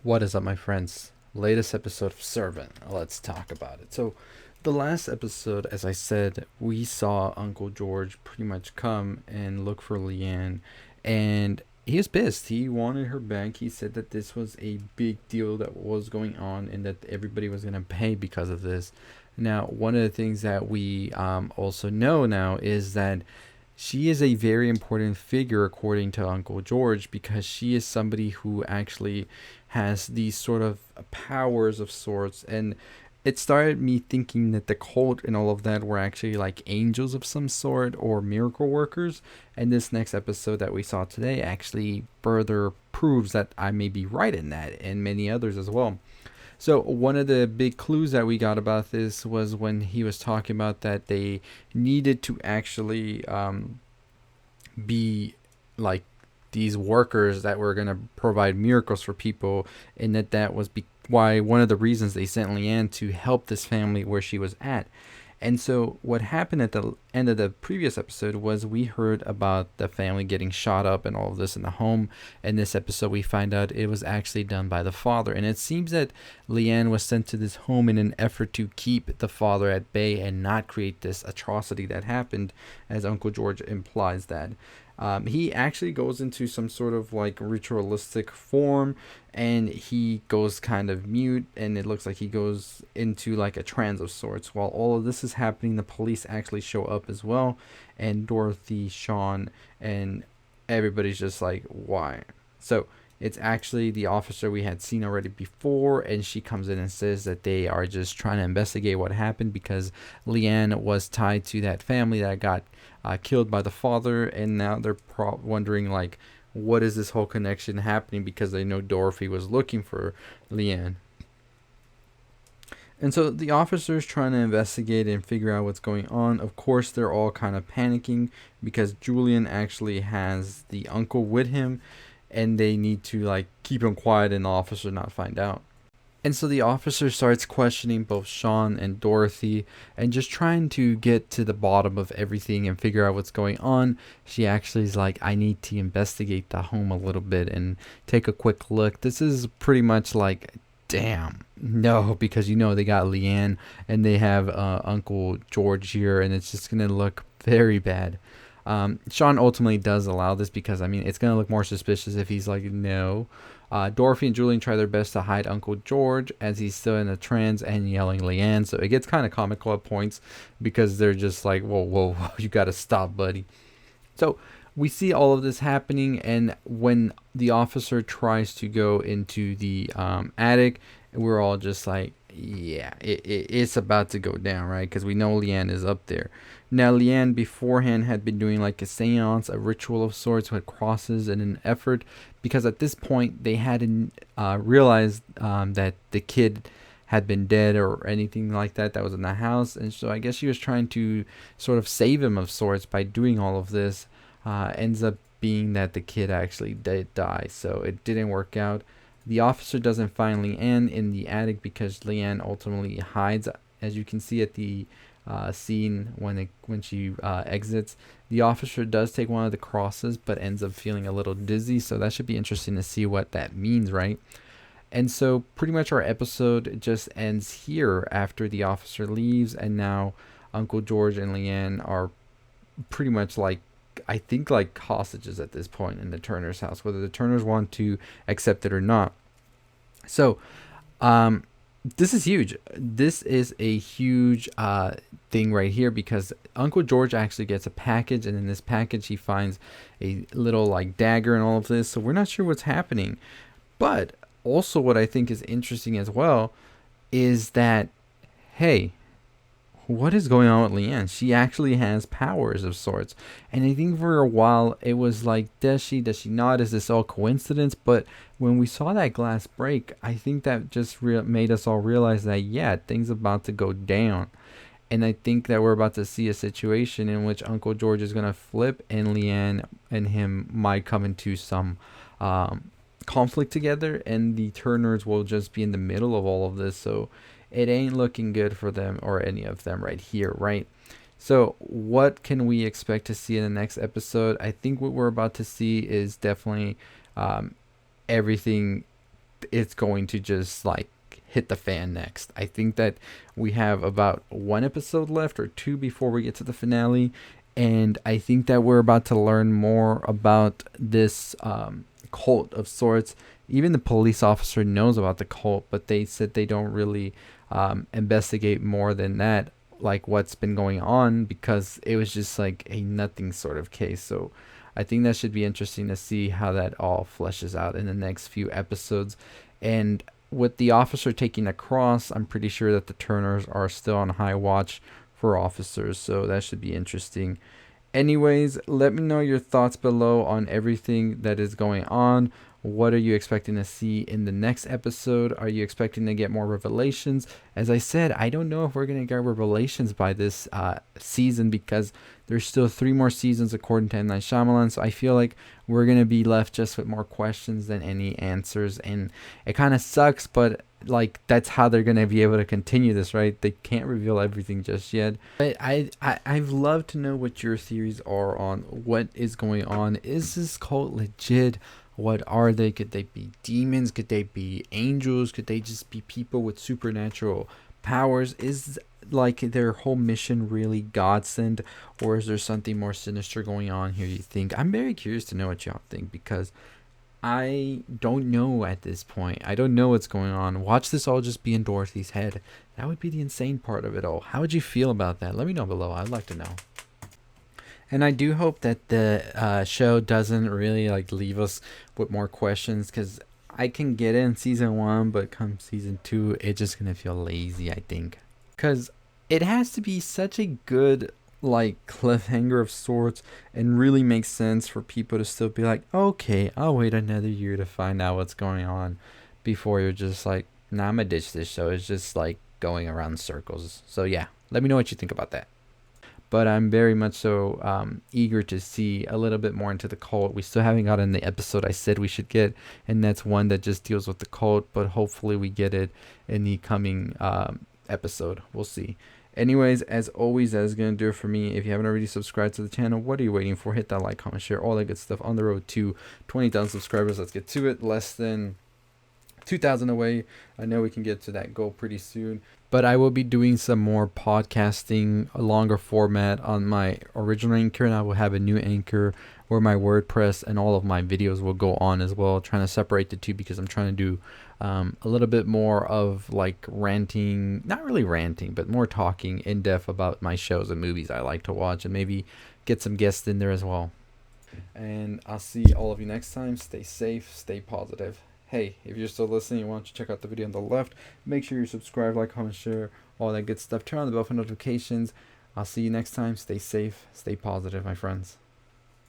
What is up, my friends? Latest episode of Servant. Let's talk about it. So, the last episode, as I said, we saw Uncle George pretty much come and look for Leanne, and he was pissed. He wanted her back. He said that this was a big deal that was going on and that everybody was going to pay because of this. Now, one of the things that we also know now is that she is a very important figure according to Uncle George because she is somebody who actually has these sort of powers of sorts. And it started me thinking that the cult and all of that were actually like angels of some sort or miracle workers. And this next episode that we saw today actually further proves that I may be right in that, and many others as well. So one of the big clues that we got about this was when he was talking about that they needed to actually be like these workers that were going to provide miracles for people, and that was why one of the reasons they sent Leanne to help this family where she was at. And so what happened at the end of the previous episode was we heard about the family getting shot up and all of this in the home. In this episode, we find out it was actually done by the father. And it seems that Leanne was sent to this home in an effort to keep the father at bay and not create this atrocity that happened, as Uncle George implies that. He actually goes into some sort of like ritualistic form, and he goes kind of mute, and it looks like he goes into like a trance of sorts. While all of this is happening, the police actually show up as well, and Dorothy, Sean, and everybody's just like, why? So it's actually the officer we had seen already before, and she comes in and says that they are just trying to investigate what happened because Leanne was tied to that family that got killed by the father, and now they're wondering like, what is this whole connection happening, because they know Dorothy was looking for Leanne. And so the officers trying to investigate and figure out what's going on. Of course, they're all kind of panicking because Julian actually has the uncle with him, and they need to like keep him quiet and the officer not find out. And so the officer starts questioning both Sean and Dorothy and just trying to get to the bottom of everything and figure out what's going on. She actually is like, I need to investigate the home a little bit and take a quick look. This is pretty much like, damn, no, because they got Leanne and they have Uncle George here, and it's just going to look very bad. Sean ultimately does allow this because, it's going to look more suspicious if he's like, no. Dorothy and Julian try their best to hide Uncle George as he's still in a trance and yelling Leanne. So it gets kind of comical at points because they're just like, whoa, whoa, whoa, you got to stop, buddy. So we see all of this happening, and when the officer tries to go into the attic, we're all just like, yeah, it's about to go down, right? Because we know Leanne is up there. Now, Leanne beforehand had been doing like a seance, a ritual of sorts with crosses in an effort, because at this point they hadn't realized that the kid had been dead or anything like that was in the house. And so I guess she was trying to sort of save him of sorts by doing all of this. Ends up being that the kid actually did die, so it didn't work out. The officer doesn't find Leanne in the attic because Leanne ultimately hides, as you can see at the scene when she exits. The officer does take one of the crosses, but ends up feeling a little dizzy, so that should be interesting to see what that means, right? And so pretty much our episode just ends here after the officer leaves, and now Uncle George and Leanne are pretty much like, I think, like hostages at this point in the Turner's house, whether the Turners want to accept it or not. So, this is huge. This is a huge thing right here because Uncle George actually gets a package, and in this package he finds a little like dagger and all of this. So we're not sure what's happening. But also what I think is interesting as well is that, hey, what is going on with Leanne? She actually has powers of sorts. And I think for a while it was like, does she not? Is this all coincidence? But when we saw that glass break, I think that just made us all realize that, yeah, things about to go down. And I think that we're about to see a situation in which Uncle George is going to flip, and Leanne and him might come into some conflict together, and the Turners will just be in the middle of all of this. So it ain't looking good for them or any of them right here, right? So what can we expect to see in the next episode? I think what we're about to see is definitely everything it's going to just like hit the fan next. I think that we have about one episode left or two before we get to the finale, and I think that we're about to learn more about this cult of sorts. Even the police officer knows about the cult, but they said they don't really investigate more than that, like what's been going on, because it was just like a nothing sort of case. So I think that should be interesting to see how that all fleshes out in the next few episodes. And with the officer taking a cross, I'm pretty sure that the Turners are still on high watch for officers, so that should be interesting. Anyways, let me know your thoughts below on everything that is going on. What are you expecting to see in the next episode? Are you expecting to get more revelations? As I said, I don't know if we're going to get revelations by this season, because there's still 3 more seasons according to M. Night Shyamalan. So I feel like we're going to be left just with more questions than any answers. And it kind of sucks, but like that's how they're going to be able to continue this, right? They can't reveal everything just yet. But I'd love to know what your theories are on what is going on. Is this cult legit? What are they? Could they be demons? Could they be angels? Could they just be people with supernatural powers? Is like their whole mission really God sent, or is there something more sinister going on here, you think? I'm very curious to know what y'all think, because I don't know at this point. I don't know what's going on. Watch this all just be in Dorothy's head. That would be the insane part of it all. How would you feel about that? Let me know below. I'd like to know. And I do hope that the show doesn't really like leave us with more questions, because I can get it in season 1, but come season 2, it's just gonna feel lazy, I think. Because it has to be such a good like cliffhanger of sorts, and really makes sense for people to still be like, okay, I'll wait another year to find out what's going on, before you're just like, nah, I'm gonna ditch this show. It's just like going around circles. So yeah, let me know what you think about that. But I'm very much so eager to see a little bit more into the cult. We still haven't gotten the episode I said we should get, and that's one that just deals with the cult, but hopefully we get it in the coming episode. We'll see. Anyways, as always, that is going to do it for me. If you haven't already subscribed to the channel, what are you waiting for? Hit that like, comment, share, all that good stuff on the road to 20,000 subscribers. Let's get to it. Less than 2,000 away. I know we can get to that goal pretty soon, but I will be doing some more podcasting, a longer format on my original Anchor, and I will have a new Anchor where my WordPress and all of my videos will go on as well, trying to separate the two, because I'm trying to do a little bit more of like ranting, not really ranting, but more talking in depth about my shows and movies I like to watch, and maybe get some guests in there as well. And I'll see all of you next time. Stay safe, stay positive. Hey, if you're still listening, why don't you check out the video on the left. Make sure you subscribe, like, comment, share, all that good stuff. Turn on the bell for notifications. I'll see you next time. Stay safe, stay positive, my friends.